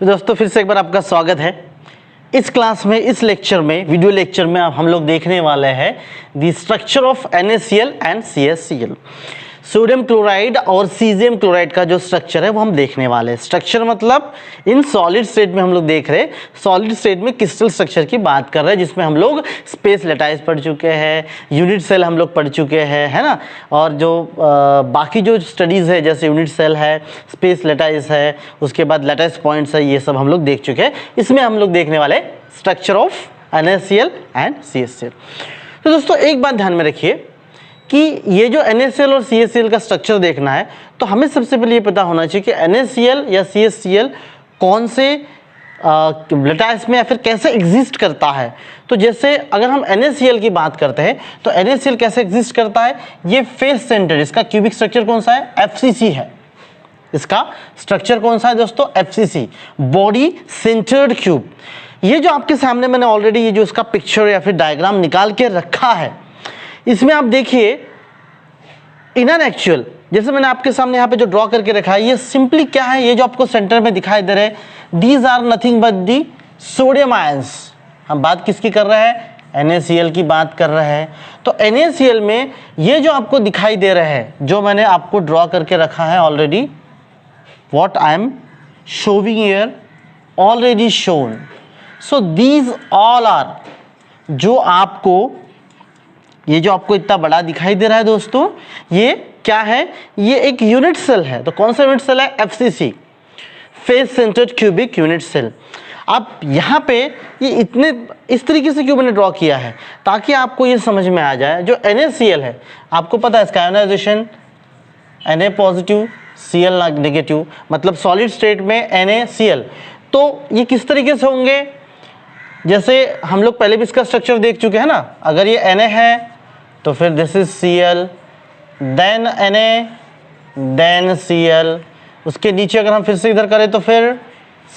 तो दोस्तों फिर से एक बार आपका स्वागत है। इस क्लास में, इस लेक्चर में, वीडियो लेक्चर में हम लोग देखने वाले हैं the structure of NaCl and CaCl। Sodium chloride और सीजियम क्लोराइड का जो स्ट्रक्चर है वो हम देखने वाले हैं। स्ट्रक्चर मतलब इन सॉलिड स्टेट में हम लोग देख रहे हैं, सॉलिड स्टेट में क्रिस्टल स्ट्रक्चर की बात कर रहे हैं, जिसमें हम लोग स्पेस लैटाइस पढ़ चुके हैं, यूनिट सेल हम लोग पढ़ चुके हैं, है ना। और जो बाकी जो स्टडीज़ है जैसे यूनिट सेल है, स्पेस लैटाइस है, उसके बाद लैटाइस पॉइंट्स है, ये सब हम लोग देख चुके हैं। इसमें हम लोग देखने वाले structure of NaCl and CaCl। तो दोस्तों एक बात ध्यान में रखिए कि ये जो NaCl और CaCl का स्ट्रक्चर देखना है तो हमें सबसे पहले ये पता होना चाहिए कि NaCl या CaCl कौन से लैटाइस में या फिर कैसे एग्जिस्ट करता है। तो जैसे अगर हम NaCl की बात करते हैं तो NaCl कैसे एग्जिस्ट करता है, ये फेस सेंटर्ड, इसका क्यूबिक स्ट्रक्चर कौन सा है, FCC है। इसका स्ट्रक्चर कौन सा है दोस्तों, FCC, बॉडी सेंटर्ड क्यूब। ये जो आपके सामने मैंने ऑलरेडी ये जो इसका पिक्चर या फिर डायग्राम निकाल के रखा है, इसमें आप देखिए इन एन एक्चुअल, जैसे मैंने आपके सामने यहाँ पे जो ड्रॉ करके रखा है, ये सिंपली क्या है, ये जो आपको सेंटर में दिखाई दे रहे हैं, these are nothing but the sodium ions. हम बात किसकी कर रहे हैं, NaCl की बात कर रहे हैं। तो NaCl में ये जो आपको दिखाई दे रहे हैं, जो मैंने आपको ड्रॉ करके रखा है already, what I am showing here already shown. So these all are, जो आपको ये जो आपको इतना बड़ा दिखाई दे रहा है दोस्तों, ये क्या है, ये एक यूनिट सेल है। तो कौन सा यूनिट सेल है, FCC, face centred cubic unit cell. अब यहाँ पे ये इतने इस तरीके से क्यों मैंने ड्रॉ किया है, ताकि आपको ये समझ में आ जाए जो NaCl है, आपको पता है इसका ionisation Na positive Cl negative, मतलब सॉलिड स्टेट में NaCl। तो ये किस तरीके से होंगे, जैसे हम लोग पहले भी इसका स्ट्रक्चर देख चुके हैं ना। अगर ये Na है तो फिर this is Cl, then Na, then Cl, उसके नीचे अगर हम फिर से इधर करें तो फिर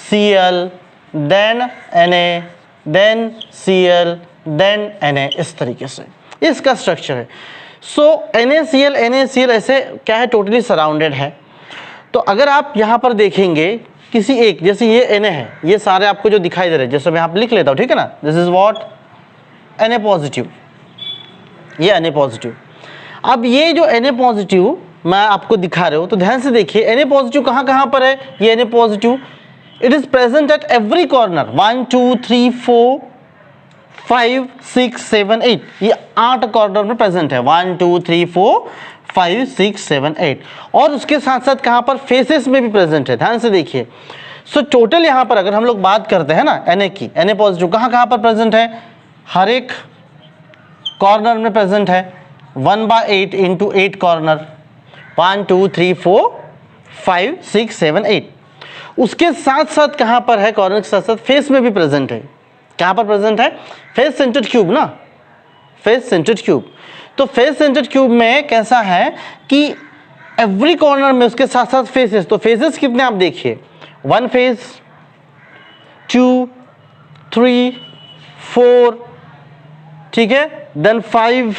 Cl, then Na, then Cl, then Na, इस तरीके से इसका स्ट्रक्चर है। सो NaCl ऐसे क्या है, टोटली सराउंडेड है। तो अगर आप यहाँ पर देखेंगे किसी एक, जैसे ये Na है, ये सारे आपको जो दिखाई दे रहे हैं, जैसे मैं यहाँ पर लिख लेता हूँ, ठीक है ना, this is what Na positive, ये Na पॉजिटिव। अब ये जो Na पॉजिटिव मैं आपको दिखा रहा हूँ, तो ध्यान से देखिए Na पॉजिटिव कहाँ कहाँ पर है। ये Na positive it is present at every corner, 1 2 3 4 5 6 7 8, ये 8 कॉर्नर में प्रेजेंट है, 1 2 3 4 5 6 7 8। और उसके साथ साथ कहाँ पर, फेसेस में भी प्रेजेंट है, ध्यान से देखिए। सो टोटल यहाँ पर अगर हम लोग बात करते हैं ना Na की, Na पॉजिटिव कहाँ कहाँ पर प्रेजेंट है, हर एक कॉर्नर में प्रेजेंट है, 1/8 इंटू 8 कॉर्नर, 1 2 3 4 5 6 7 8। उसके साथ साथ कहाँ पर है, कॉर्नर के साथ साथ फेस में भी प्रेजेंट है। कहाँ पर प्रेजेंट है, फेस सेंटर्ड क्यूब ना, फेस सेंटर्ड क्यूब। तो फेस सेंटर्ड क्यूब में कैसा है कि एवरी कॉर्नर में उसके साथ साथ फेसेस। तो फेसेस कितने आप देखिए, 1 फेस, 2 3 4, ठीक है, देन 5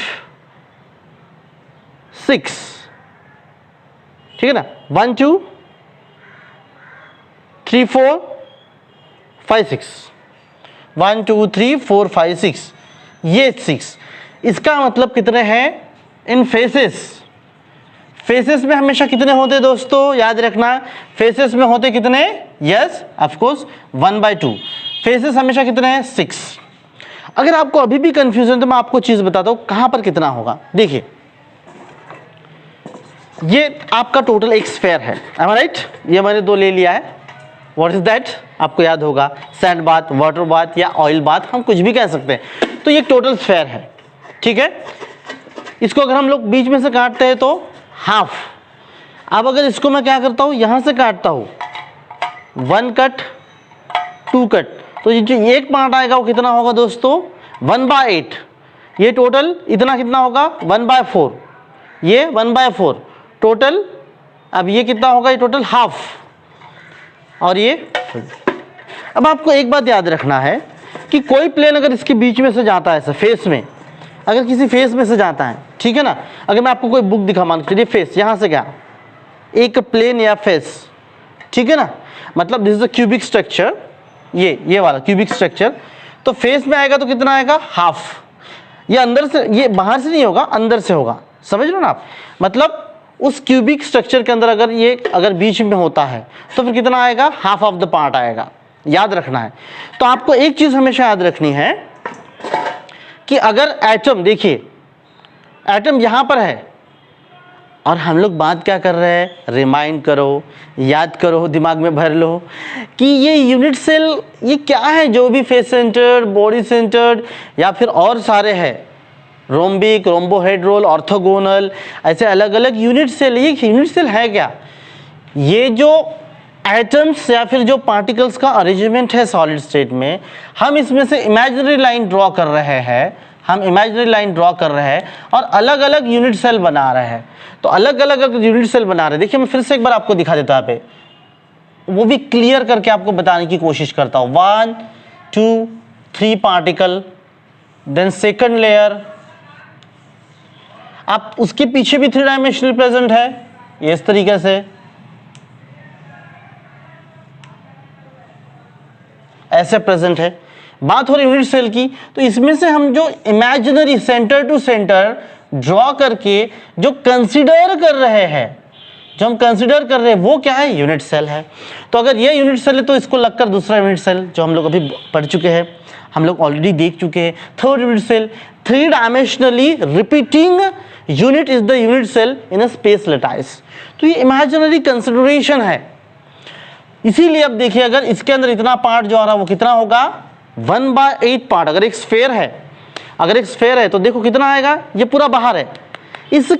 6, ठीक है ना, 1 2 3 4 5 6, 1 2 3 4 5 6, ये 6। इसका मतलब कितने हैं इन फेसेस। फेसेस में हमेशा कितने होते दोस्तों, याद रखना, फेसेस में होते कितने, यस ऑफ कोर्स 1/2। फेसेस हमेशा कितने हैं, 6। अगर आपको अभी भी कंफ्यूजन तो मैं आपको चीज बताता हूं कहां पर कितना होगा। देखिए ये आपका टोटल एक स्फेयर है, am I right? ये मैंने 2 ले लिया है। व्हाट इज दैट, आपको याद होगा, सैंड बाथ, वाटर बाथ या ऑयल बाथ, हम कुछ भी कह सकते हैं। तो ये टोटल स्फेयर है, ठीक है। इसको अगर हम लोग बीच में से काटते हैं तो हाफ। अब अगर इसको मैं क्या करता हूं, यहां से काटता हूं, 1 कट 2 कट, तो ये जो एक पार्ट आएगा वो कितना होगा दोस्तों, 1/8। ये टोटल इतना कितना होगा, 1/4, ये 1/4 टोटल। अब ये कितना होगा, ये टोटल हाफ, और ये। अब आपको एक बात याद रखना है कि कोई प्लेन अगर इसके बीच में से जाता है, ऐसे फेस में, अगर किसी फेस में से जाता है, ठीक है ना, अगर मैं आपको कोई बुक दिखा, मान चलिए फेस, यहाँ से क्या एक प्लेन या फेस, ठीक है ना। मतलब this is a cubic structure, ये वाला क्यूबिक स्ट्रक्चर, तो फेस में आएगा तो कितना आएगा, हाफ। ये अंदर से, ये बाहर से नहीं होगा, अंदर से होगा, समझ लो ना आप। मतलब उस क्यूबिक स्ट्रक्चर के अंदर अगर ये अगर बीच में होता है तो फिर कितना आएगा, हाफ ऑफ द पार्ट आएगा, याद रखना है। तो आपको एक चीज हमेशा याद रखनी है कि अगर एटम, देखिए एटम यहां पर है और हम लोग बात क्या कर रहे हैं, रिमाइंड करो, याद करो, दिमाग में भर लो कि ये यूनिट सेल ये क्या है, जो भी फेस सेंटर्ड, बॉडी सेंटर्ड या फिर और सारे हैं, रोम्बिक, रोम्बोहेड्रल, ऑर्थोगोनल, ऐसे अलग अलग यूनिट सेल। ये यूनिट सेल है क्या, ये जो एटम्स या फिर जो पार्टिकल्स का अरेंजमेंट है सॉलिड स्टेट में, हम इसमें से इमेजिनरी लाइन ड्रॉ कर रहे हैं, हम इमेजिनरी लाइन ड्रॉ कर रहे हैं और अलग अलग यूनिट सेल बना रहे हैं। तो अलग अलग यूनिट सेल बना रहे हैं, देखिए मैं फिर से एक बार आपको दिखा देता हूं, वो भी क्लियर करके आपको बताने की कोशिश करता हूं। 1 2 3 पार्टिकल, देन सेकंड लेयर, आप उसके पीछे भी 3 डायमेंशनल प्रेजेंट है, ये इस तरीके से ऐसे प्रेजेंट है। बात हो रही यूनिट सेल की, तो इसमें से हम जो imaginary centre to centre draw करके जो कंसीडर कर रहे हैं, जो हम कंसीडर कर रहे हैं वो क्या है, यूनिट सेल है। तो अगर ये यूनिट सेल है तो इसको लगकर दूसरा यूनिट सेल, जो हम लोग अभी पढ़ चुके हैं, हम लोग ऑलरेडी देख चुके हैं, third unit cell, 3 dimensionally repeating unit is the unit cell in a space lattice. तो ये इमेजिनरी कंसिडरेशन है, इसीलिए अब देखिए अगर इसके अंदर इतना पार्ट जो आ रहा है वो कितना होगा, 1/8 पार्ट। अगर एक स्फेयर है, अगर एक स्फेयर है तो देखो कितना आएगा, ये पूरा बाहर है। इस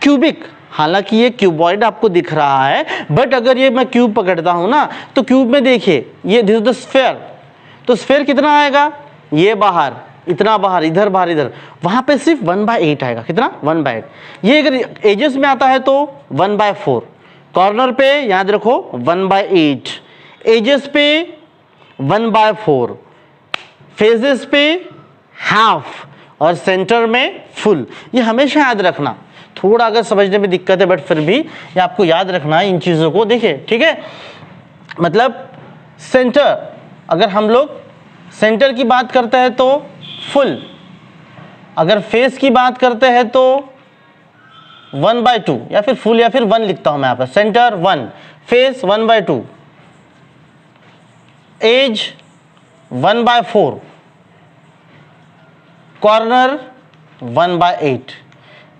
क्यूबिक, हालांकि ये क्यूबॉइड आपको दिख रहा है, बट अगर ये मैं क्यूब पकड़ता हूं ना, तो क्यूब में देखिए ये दिस इज द स्फेयर, तो स्फेयर कितना आएगा, ये बाहर, इतना बाहर, इधर बाहर, इधर, वहां पे सिर्फ 1/8 आएगा, कितना, 1/8। ये अगर एजेस में आता है तो 1/4, कॉर्नर पे याद रखो 1/8, एजेस पे 1/4, फेजेस पे हाफ और सेंटर में फुल। ये हमेशा याद रखना, थोड़ा अगर समझने में दिक्कत है बट फिर भी ये आपको याद रखना है इन चीज़ों को। देखिए ठीक है, मतलब सेंटर, अगर हम लोग सेंटर की बात करते हैं तो फुल, अगर फेस की बात करते हैं तो 1/2 या फिर फुल या फिर 1 लिखता हूं मैं यहाँ पर, सेंटर 1, फेस 1/2, एज 1/4, कॉर्नर 1/8।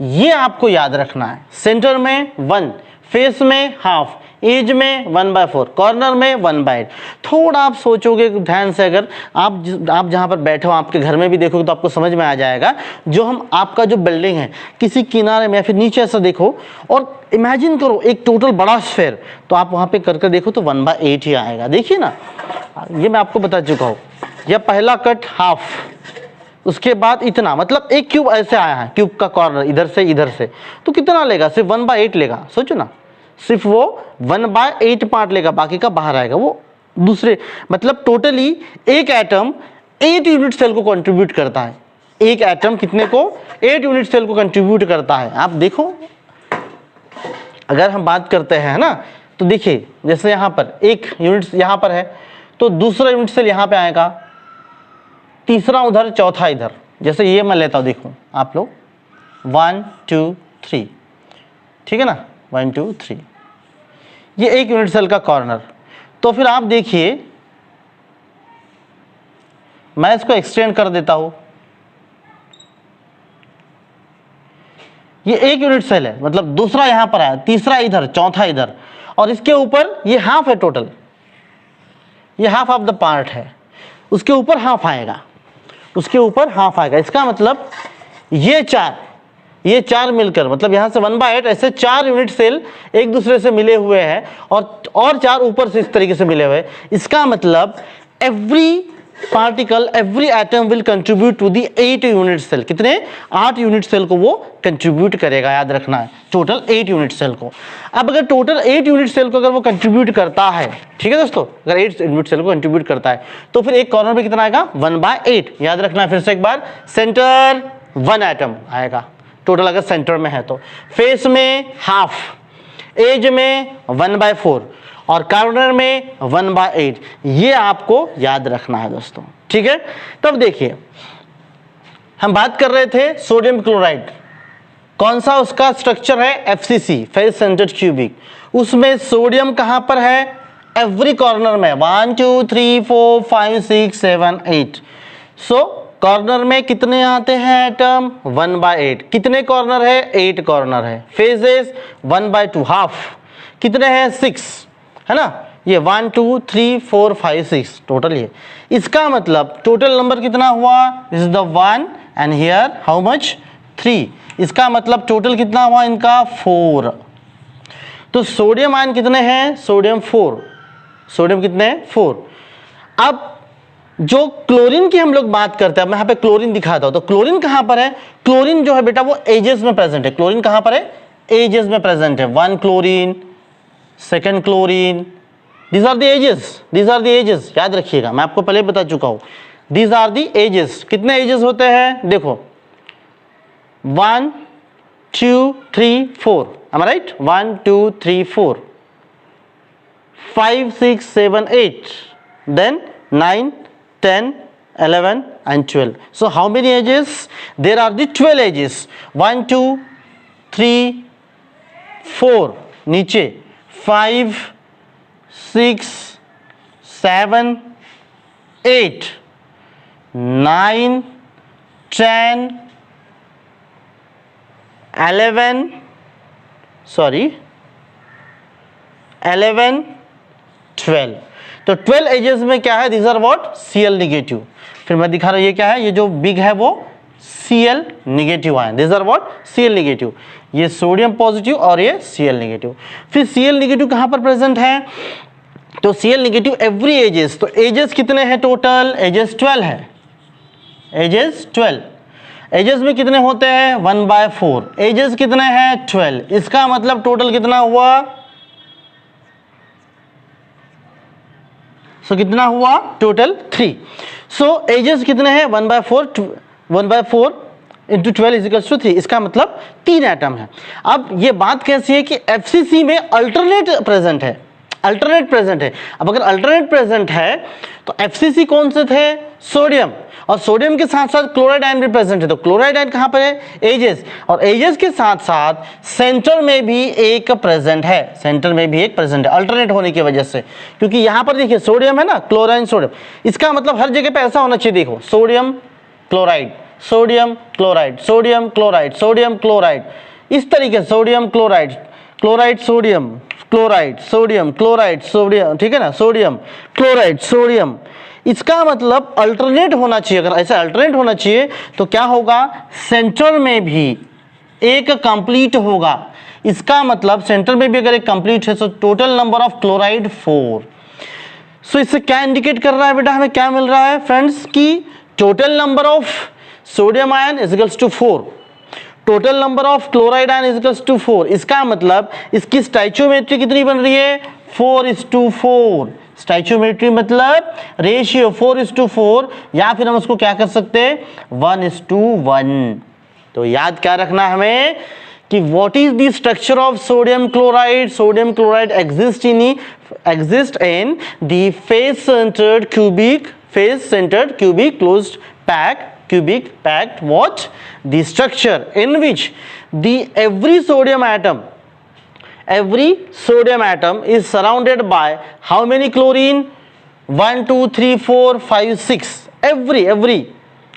ये आपको याद रखना है, सेंटर में 1, फेस में हाफ, एज में 1/4, कॉर्नर में 1/8। थोड़ा आप सोचोगे ध्यान से, अगर आप जहां पर बैठे हो, आपके घर में भी देखोगे तो आपको समझ में आ जाएगा। जो हम आपका जो बिल्डिंग है किसी किनारे में या फिर नीचे ऐसा देखो और इमेजिन करो एक टोटल बड़ा स्फेयर, तो आप वहां पे करके देखो तो 1/8 ही आएगा। देखिए ना, ये मैं आपको बता चुका हूं। यह पहला कट हाफ, उसके बाद इतना, मतलब एक क्यूब ऐसे आया है, क्यूब का कॉर्नर इधर से, तो कितना लेगा, सिर्फ 1/8 लेगा। सोचो ना, सिर्फ वो 1/8 पार्ट लेगा, बाकी का बाहर आएगा वो दूसरे। मतलब टोटली एक एटम 8 यूनिट सेल को कंट्रीब्यूट करता है। एक एटम कितने को, 8 यूनिट सेल को कंट्रीब्यूट करता है। आप देखो, अगर हम बात करते हैं ना, तो देखिए जैसे यहाँ पर एक यूनिट यहाँ पर है, तो दूसरा यूनिट सेल यहाँ पे आएगा, तीसरा उधर, चौथा इधर। जैसे ये मैं लेता हूँ, देखो आप लोग 1 2 3, ठीक है ना, 1 2 3, ये एक यूनिट सेल का कॉर्नर। तो फिर आप देखिए, मैं इसको एक्सटेंड कर देता हूं, ये एक यूनिट सेल है, मतलब दूसरा यहां पर आया, तीसरा इधर, चौथा इधर, और इसके ऊपर ये हाफ है टोटल, ये हाफ ऑफ द पार्ट है, उसके ऊपर हाफ आएगा, उसके ऊपर हाफ आएगा। इसका मतलब ये चार मिलकर, मतलब यहां से 1/8 ऐसे 4 यूनिट सेल एक दूसरे से मिले हुए हैं और 4 ऊपर से इस तरीके से मिले हुए हैं। इसका मतलब every particle, every atom will contribute to the 8 unit cell. कितने, 8 यूनिट सेल को वो कंट्रीब्यूट करेगा, याद रखना है, टोटल 8 यूनिट सेल को। अब अगर टोटल 8 यूनिट सेल को अगर वो कंट्रीब्यूट करता है, ठीक है दोस्तों, अगर 8 यूनिट सेल को कंट्रीब्यूट करता है, तो फिर एक कॉर्नर पे कितना आएगा, 1/8। याद रखना है फिर से एक बार, सेंटर 1 एटम आएगा टोटल अगर सेंटर में है तो, फेस में हाफ, एज में 1/4, और कार्बोनेट में 1/8। ये आपको याद रखना है दोस्तों, ठीक है। तब देखिए हम बात कर रहे थे सोडियम क्लोराइड, कौन सा उसका स्ट्रक्चर है, FCC फेस सेंटर्ड क्यूबिक। उसमें सोडियम कहां पर है, एवरी कॉर्नर में 1 2 3 4 5 6 7 8। सो कॉर्नर में कितने आते हैं एटम, 1/8। कितने कॉर्नर है, 8 कॉर्नर है। फेजेस 1/2 हाफ, कितने हैं 6, है ना। ये 1 2 3 4 5 6 टोटल। ये इसका मतलब टोटल नंबर कितना हुआ, this is the 1 and here how much 3। इसका मतलब टोटल कितना हुआ इनका 4। तो सोडियम आयन कितने हैं, सोडियम 4। सोडियम कितने हैं, 4। अब जो क्लोरीन की हम लोग बात करते हैं, मैं यहाँ पे क्लोरीन दिखाता हूं। तो क्लोरीन कहां पर है, क्लोरीन जो है बेटा वो एजेस में प्रेजेंट है। क्लोरीन कहां पर है, एजेस में प्रेजेंट है। 1 chlorine, 2nd chlorine, these are the edges, these are the edges. याद रखिएगा, मैं आपको पहले बता चुका हूं, दीज आर द एजेस। कितने एजेस होते हैं, देखो 1 2 3 4, am I right? 1 2 3 4 5 6 7 8, then 9 10 11 and 12. So how many edges? There are the 12 edges. 1 2 3 4 नीचे 5 6 7 8 9 10 11 12। तो 12 एजेस में क्या है, this are what, Cl negative. फिर मैं दिखा रहा हूं ये क्या है, ये जो बिग है वो Cl negative ion, this are what, Cl negative. ये सोडियम पॉजिटिव और ये Cl निगेटिव। फिर Cl निगेटिव कहां पर प्रेजेंट है, तो Cl निगेटिव एवरी एजेस। तो एजेस कितने हैं टोटल, एजेस 12 है, एजेस 12। एजेस में कितने होते हैं, 1/4। एजेस कितने हैं, 12। इसका मतलब टोटल कितना हुआ, सो कितना हुआ टोटल 3। सो एजेस कितने हैं, 1/4 इंटू 12 इजिकल्स टू 3। इसका मतलब 3 एटम है। अब ये बात कैसी है कि FCC में अल्टरनेट प्रेजेंट है, अल्टरनेट प्रेजेंट है। अब अगर अल्टरनेट प्रेजेंट है तो FCC कौन से थे, सोडियम, और सोडियम के साथ साथ क्लोराइड आयन भी प्रेजेंट है। तो क्लोराइड आयन कहां पर है, एजेस, और एजेस के साथ साथ सेंटर में भी एक प्रेजेंट है, सेंटर में भी एक प्रेजेंट है अल्टरनेट होने की वजह से। क्योंकि यहां पर देखिए सोडियम है ना, क्लोराइन सोडियम, इसका मतलब हर जगह पे ऐसा होना चाहिए, देखो sodium chloride, sodium chloride, sodium chloride, sodium chloride, इस तरीके से sodium chloride, chloride sodium, chloride sodium, chloride sodium, ठीक है ना, सोडियम क्लोराइड सोडियम। इसका मतलब अल्टरनेट होना चाहिए। अगर ऐसा अल्टरनेट होना चाहिए तो क्या होगा, सेंटर में भी एक कंप्लीट होगा। इसका मतलब सेंटर में भी अगर एक कंप्लीट है तो टोटल नंबर ऑफ क्लोराइड 4। सो इससे क्या इंडिकेट कर रहा है बेटा, हमें क्या मिल रहा है फ्रेंड्स, की total number of sodium ion is equals to 4, total number of chloride ion is equals to 4। इसका मतलब इसकी स्टोइचियोमेट्री कितनी बन रही है, 4:4। स्टोइचियोमेट्री मतलब रेशियो 4:4, या फिर हम उसको क्या कर सकते हैं, 1:1। तो याद क्या रखना हमें कि what is the structure of sodium chloride. Sodium chloride exist in the face centred cubic closed cubic packed what, the structure in which the every sodium atom is surrounded by how many chlorine, 1 2 3 4 5 6, every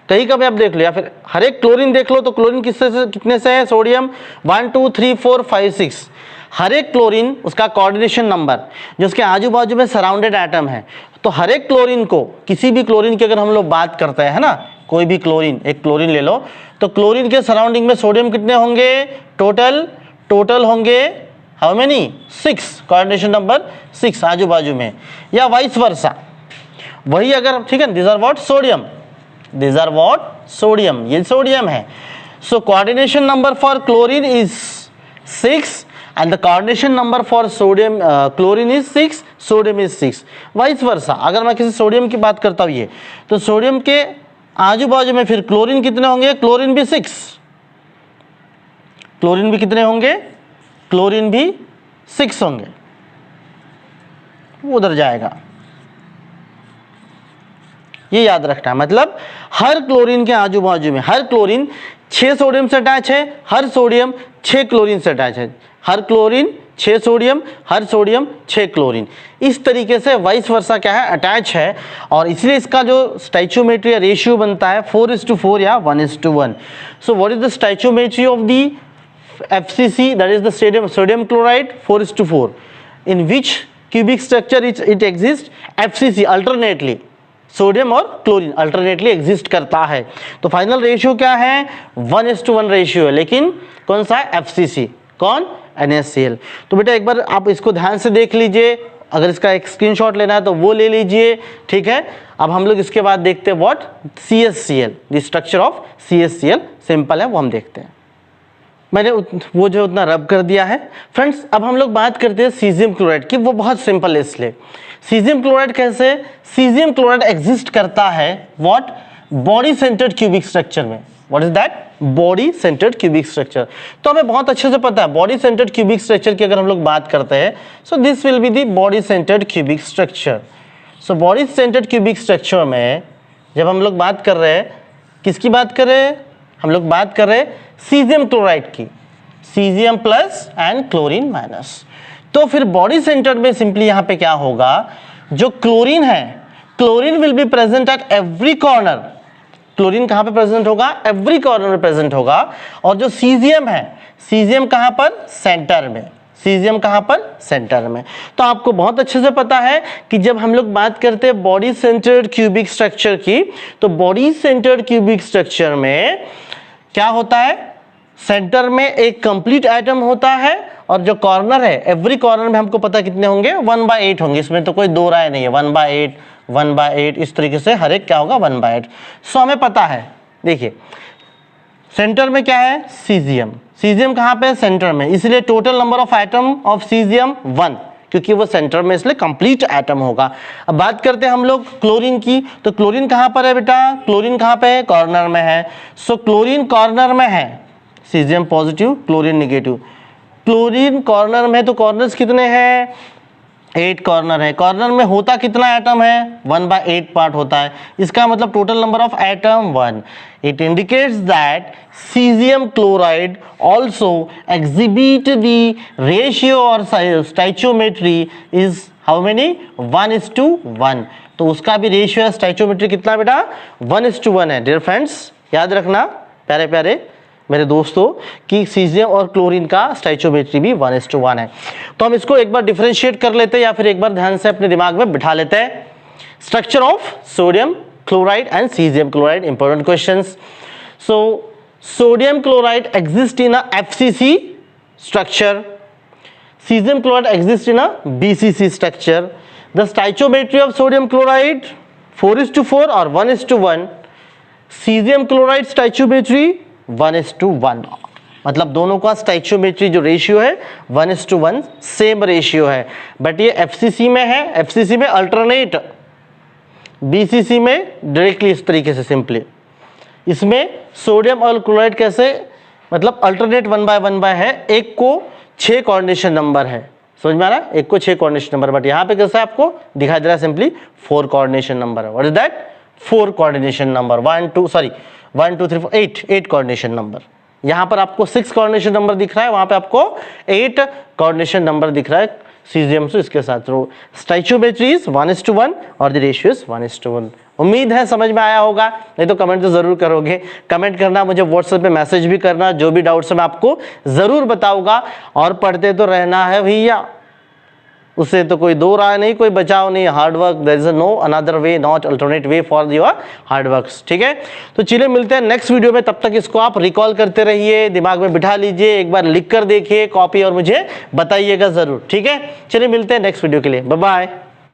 कहीं का भी आप देख लो या फिर हर एक chlorine देख लो, तो क्लोरीन कितने से है, सोडियम 1 2 3 4 5 6। हर एक क्लोरीन उसका कोऑर्डिनेशन नंबर जो उसके आजू बाजू में सराउंडेड एटम है। तो हर एक क्लोरीन को, किसी भी क्लोरीन की अगर हम लोग बात करते हैं, है ना, कोई भी क्लोरीन, एक क्लोरीन ले लो, तो क्लोरीन के सराउंडिंग में सोडियम कितने होंगे, टोटल होंगे हाउ मेनी, 6, कोऑर्डिनेशन नंबर 6 आजू बाजू में, या वाइस वर्सा। वही अगर, ठीक है, this are what, sodium, this are what, sodium, ये सोडियम है। So coordination number for chlorine is 6 and the coordination number for sodium chlorine is 6, sodium is 6, vice versa. अगर मैं किसी सोडियम की बात करता हूँ ये, तो सोडियम के आजू बाजू में फिर क्लोरीन कितने होंगे, क्लोरीन भी 6, क्लोरीन भी कितने होंगे, क्लोरीन भी 6 होंगे। वो उधर जाएगा। ये याद रखना है, मतलब हर क्लोरीन के आजू बाजू में हर क्लोरीन 6 सोडियम से अटैच है, हर सोडियम 6 क्लोरीन से अटैच है, हर क्लोरीन 6 सोडियम, हर सोडियम 6 क्लोरीन। इस तरीके से वाइस वर्सा क्या है, अटैच है, और इसलिए इसका जो स्टाइचियोमेट्री या रेशियो बनता है 4:4 या 1:1। So what is the stoichiometry of the FCC, that is the sodium chloride, 4:4, in which cubic structure it exists, FCC alternately, sodium और क्लोरीन अल्टरनेटली एग्जिस्ट करता है। तो फाइनल रेशियो क्या है, 1:1 रेशियो है, लेकिन कौन सा है, FCC, कौन, NaCl। तो बेटा एक बार आप इसको ध्यान से देख लीजिए, अगर इसका एक स्क्रीनशॉट लेना है तो वो ले लीजिए, ठीक है। अब हम लोग इसके बाद देखते हैं what, CSCl, the structure of CSCl, simple है वो हम देखते हैं। मैंने वो जो उतना रब कर दिया है। फ्रेंड्स अब हम लोग बात करते हैं सीजियम क्लोराइड की, वो बहुत सिंपल है। इसलिए सीजियम क्लोराइड कैसे, सीजियम क्लोराइड एग्जिस्ट करता है what, body centred cubic structure में। What is that, body centred cubic structure. तो हमें बहुत अच्छे से पता है बॉडी सेंटर्ड क्यूबिक स्ट्रक्चर की अगर हम लोग बात करते हैं, so this will be the body centred cubic structure. So body centred cubic structure में जब हम लोग बात कर रहे हैं, किसकी बात कर रहे हैं, हम लोग बात कर रहे हैं सीजियम क्लोराइड की, caesium plus and chlorine minus. तो फिर बॉडी सेंटर में सिंपली यहां पे क्या होगा, जो क्लोरीन है, chlorine will be present at every corner. Chlorine कहां पे प्रेजेंट होगा, एवरी कॉर्नर में प्रेजेंट होगा। और जो सीजियम है, सीजियम कहां पर, सेंटर में, सीजियम कहां पर, सेंटर में। तो आपको बहुत अच्छे से पता है कि जब हम लोग बात करते हैं बॉडी सेंटर्ड क्यूबिक स्ट्रक्चर की, तो बॉडी सेंटर्ड क्यूबिक स्ट्रक्चर में क्या होता है, सेंटर में एक कंप्लीट एटम होता है, और जो कॉर्नर है, एवरी कॉर्नर में हमको पता कितने होंगे, 1/8 होंगे, इसमें तो कोई दो राय नहीं है, 1/8 1/8 इस तरीके से हर एक क्या होगा, 1/8। सो हमें पता है, देखिए सेंटर में क्या है, सीजियम, सीजियम कहां पे, सेंटर में, इसलिए total number of atom of caesium 1, क्योंकि वो सेंटर में इसलिए कंप्लीट एटम होगा। अब बात करते हैं हम लोग क्लोरीन की, तो क्लोरीन कहां पर है बेटा, क्लोरीन कहां पे है, कॉर्नर में है। सो क्लोरीन कॉर्नर में है, caesium positive, chlorine negative. Chlorine corner में, तो कॉर्नर्स कितने हैं, 8 कॉर्नर है। कॉर्नर में होता कितना एटम है, 1/8 पार्ट होता है। इसका मतलब total number of atom 1। It indicates that caesium chloride also exhibit the ratio और स्टाइचियोमेट्री इज हाउ मेनी, 1:1। तो उसका भी रेशियो है, स्टाइचियोमेट्री कितना बेटा, 1:1 है। डियर फ्रेंड्स याद रखना प्यारे प्यारे मेरे दोस्तों कि सीजियम और क्लोरीन का स्टाइचियोमेट्री भी 1:1 है। तो हम इसको एक बार डिफरेंशिएट कर लेते हैं, या फिर एक बार ध्यान से अपने दिमाग में बिठा लेते हैं। Structure of sodium chloride and caesium chloride, important questions. So sodium chloride exist in a FCC structure, caesium chloride exist in a BCC structure. The stoichiometry of sodium chloride 4:4 और 1:1। सीजियम क्लोराइड स्टाइचियोमेट्री 1:1, मतलब दोनों का स्टाइचियोमेट्री जो ratio है 1:1 same ratio है। But ये FCC में है, FCC में अल्टरनेट, BCC में डायरेक्टली इस तरीके से सिंपली। इसमें सोडियम और क्लोराइड कैसे, मतलब अल्टरनेट 1/1 है, एक को 6 कोऑर्डिनेशन नंबर है, समझ में आ रहा है, एक को 6 कोऑर्डिनेशन नंबर। बट यहाँ पे कैसा है आपको दिखाई दे रहा है, सिंपली 4 कोऑर्डिनेशन नंबर है। What is that, 4 coordination number, 1 2 3 4 8 coordination number. यहां पर आपको 6 कोऑर्डिनेशन नंबर दिख रहा है, वहां पे आपको 8 कोऑर्डिनेशन नंबर दिख रहा है सीजियम से इसके साथ। तो स्टाइचियोमेट्री इज 1:1 और द रेशियो इज 1:1। उम्मीद है समझ में आया होगा, नहीं तो कमेंट तो जरूर करोगे। कमेंट करना, मुझे व्हाट्सएप पे मैसेज भी करना, जो भी डाउट्स है मैं आपको जरूर बताऊंगा। और पढ़ते तो रहना है भैया, उससे तो कोई दो राय नहीं, कोई बचाव नहीं। Hard work, there is no another way, not alternate way for your hard work, ठीक है। तो चलिए मिलते हैं नेक्स्ट वीडियो में, तब तक इसको आप रिकॉल करते रहिए, दिमाग में बिठा लीजिए, एक बार लिख कर देखिए कॉपी और मुझे बताइएगा जरूर, ठीक है। चलिए मिलते हैं नेक्स्ट वीडियो के लिए, बाय बाय।